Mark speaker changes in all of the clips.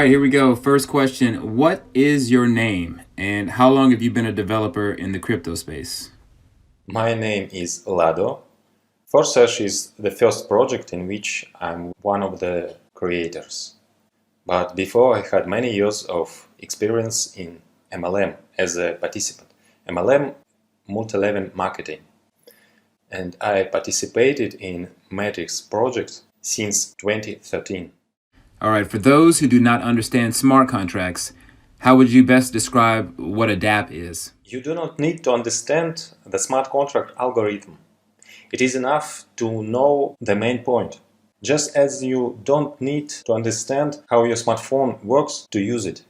Speaker 1: right, here we go. First question. What is your name and how long have you been a developer in the crypto space?
Speaker 2: My name is Lado. Forsage is the first project in which I'm one of the creators. But before, I had many years of experience in MLM as a participant. MLM, multi-level marketing. And I participated in Matrix projects since 2013.
Speaker 1: All right, for those who do not understand smart contracts, how would you best describe what a DApp is?
Speaker 2: You do not need to understand the smart contract algorithm. It is enough to know the main point, just as you don't need to understand how your smartphone works to use it.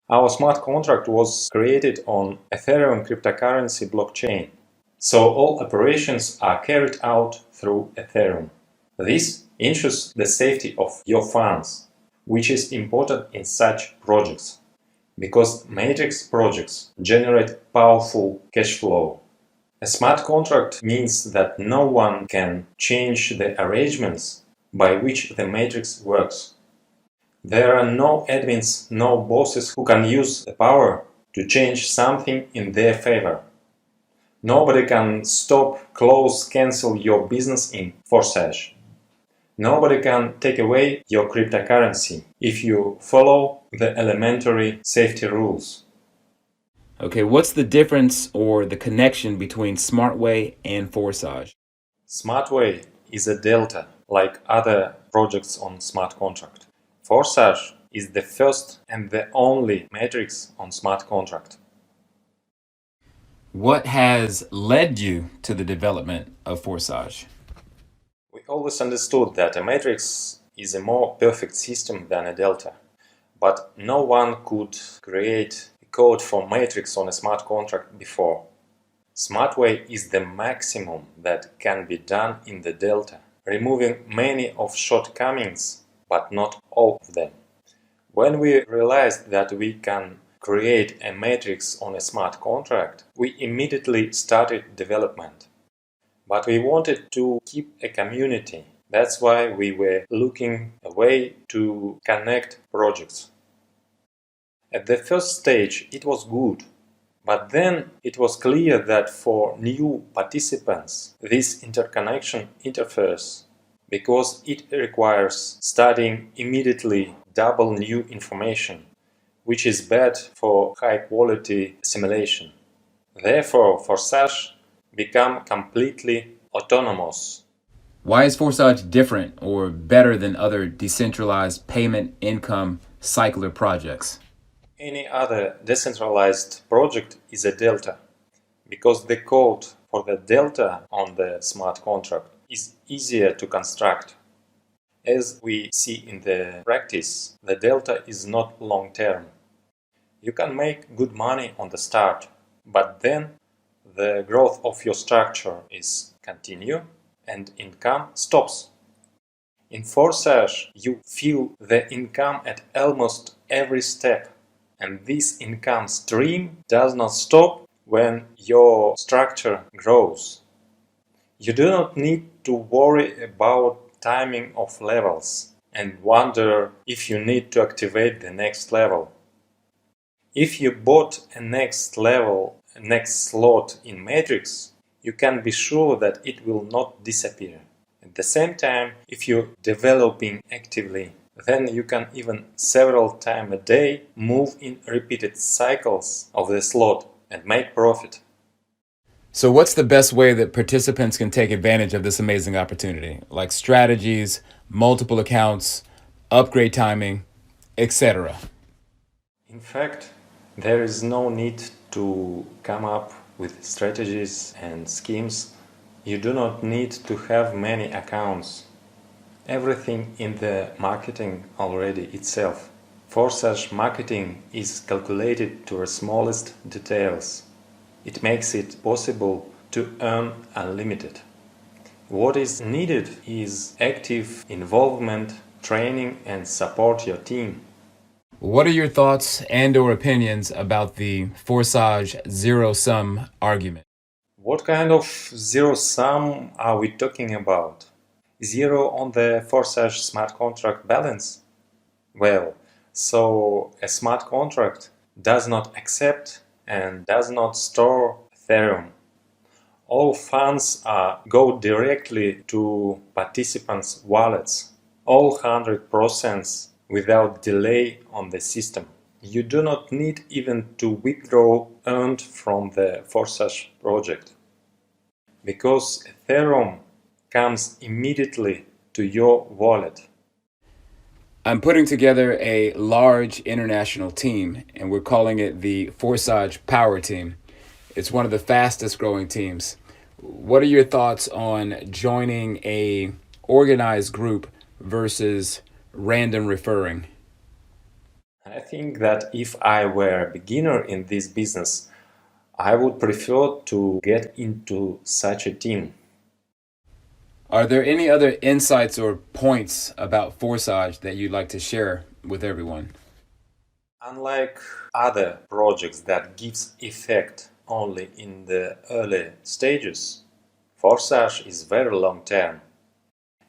Speaker 2: Our smart contract was created on Ethereum cryptocurrency blockchain, so all operations are carried out through Ethereum. This ensures the safety of your funds, which is important in such projects, because matrix projects generate powerful cash flow. A smart contract means that no one can change the arrangements by which the matrix works. There are no admins, no bosses who can use the power to change something in their favor. Nobody can stop, close, cancel your business in Forsage. Nobody can take away your cryptocurrency if you follow the elementary safety rules.
Speaker 1: Okay, what's the difference or the connection between SmartWay and Forsage?
Speaker 2: SmartWay is a delta, like other projects on smart contract. Forsage is the first and the only matrix on smart contract.
Speaker 1: What has led you to the development of Forsage?
Speaker 2: We always understood that a matrix is a more perfect system than a delta, but no one could create a code for matrix on a smart contract before. SmartWay is the maximum that can be done in the delta, removing many of shortcomings, but not all of them. When we realized that we can create a matrix on a smart contract, we immediately started development. But we wanted to keep a community. That's why we were looking a way to connect projects. At the first stage, it was good. But then it was clear that for new participants, this interconnection interferes because it requires studying immediately double new information, which is bad for high-quality assimilation. Therefore, Forsage become completely autonomous.
Speaker 1: Why is Forsage different or better than other decentralized payment income cycler projects?
Speaker 2: Any other decentralized project is a delta, because the code for the delta on the smart contract is easier to construct. As we see in the practice, the delta is not long-term. You can make good money on the start, but then the growth of your structure is continue and income stops. In Forsage, you feel the income at almost every step. And this income stream does not stop when your structure grows. You do not need to worry about timing of levels and wonder if you need to activate the next level. If you bought a next slot in Matrix, you can be sure that it will not disappear. At the same time, if you're developing actively, then you can even several times a day move in repeated cycles of the slot and make profit.
Speaker 1: So what's the best way that participants can take advantage of this amazing opportunity? Like strategies, multiple accounts, upgrade timing, etc.
Speaker 2: In fact, there is no need to come up with strategies and schemes. You do not need to have many accounts. Everything in the marketing already itself. Forsage marketing is calculated to the smallest details. It makes it possible to earn unlimited. What is needed is active involvement, training and support your team.
Speaker 1: What are your thoughts and/or opinions about the Forsage zero-sum argument?
Speaker 2: What kind of zero sum are we talking about? Zero on the Forsage smart contract balance? Well, So a smart contract does not accept and does not store Ethereum. All funds go directly to participants' wallets, all 100% without delay on the system. You do not need even to withdraw earned from the Forsage project, because Ethereum comes immediately to your wallet.
Speaker 1: I'm putting together a large international team, and we're calling it the Forsage Power Team. It's one of the fastest growing teams. What are your thoughts on joining a organized group versus random referring?
Speaker 2: I think that if I were a beginner in this business, I would prefer to get into such a team.
Speaker 1: Are there any other insights or points about Forsage that you'd like to share with everyone?
Speaker 2: Unlike other projects that gives effect only in the early stages, Forsage is very long term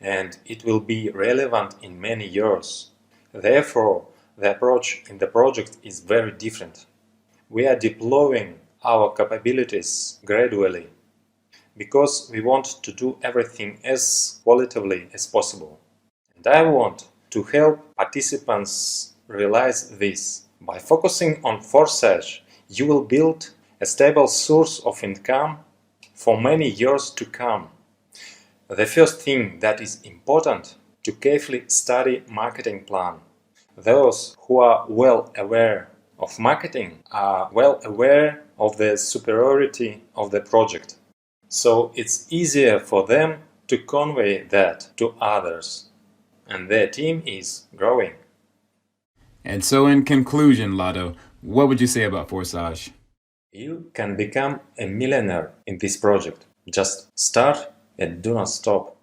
Speaker 2: and it will be relevant in many years. Therefore, the approach in the project is very different. We are deploying our capabilities gradually because we want to do everything as qualitatively as possible. And I want to help participants realize this. By focusing on Forsage, you will build a stable source of income for many years to come. The first thing that is important to carefully study marketing plan. Those who are well aware of marketing are well aware of the superiority of the project. So it's easier for them to convey that to others. And their team is growing.
Speaker 1: And so, in conclusion, Lado, what would you say about Forsage?
Speaker 2: You can become a millionaire in this project. Just start and do not stop.